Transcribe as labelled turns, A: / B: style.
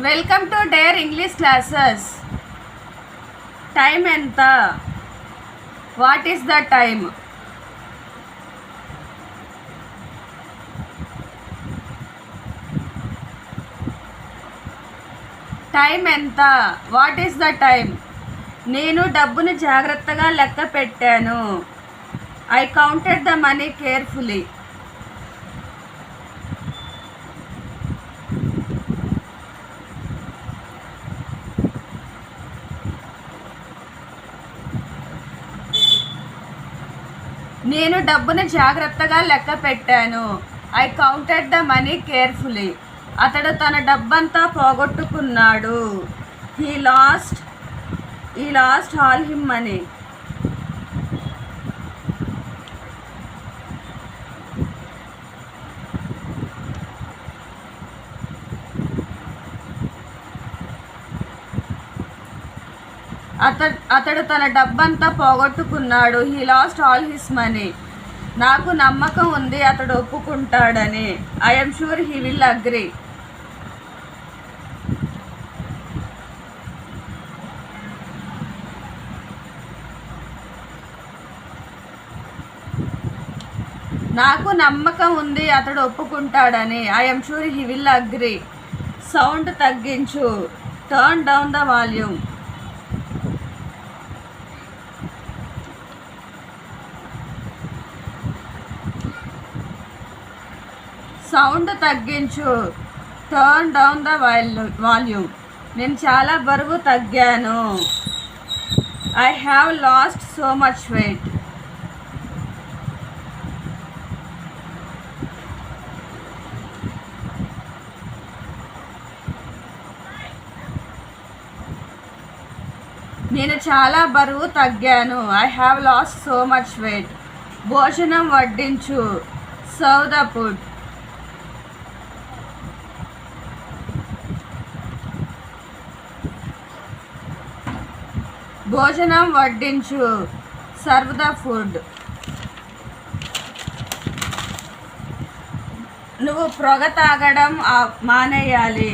A: Welcome to Dare English classes. Time ఎంత? What is the time? Time ఎంత? What is the time? నేను డబ్బును జాగ్రత్తగా లెక్క పెట్టాను. I counted the money carefully. నేను డబ్బును జాగ్రత్తగా లెక్క పెట్టాను. I counted the money carefully. అతడు తన డబ్బంతా పోగొట్టుకున్నాడు. He lost all him money. అతడు తన డబ్బంతా పోగొట్టుకున్నాడు. He lost all his money. నాకు నమ్మకం ఉంది అతడు ఒప్పుకుంటాడని. I'm sure he will agree. నాకు నమ్మకం ఉంది అతడు ఒప్పుకుంటాడని. I'm sure he will agree. Sound తగ్గించు. Turn down the volume. Sound తగ్గించు. Turn down the volume. నేను చాలా బరువు తగ్గాను. I have lost so much weight. నేను చాలా బరువు తగ్గాను. I have lost so much weight. భోజనం వడ్డించు. Serve the food. భోజనం వడ్డించు. Serve the food. నువ్వు పొగ తాగడం మానేయాలి.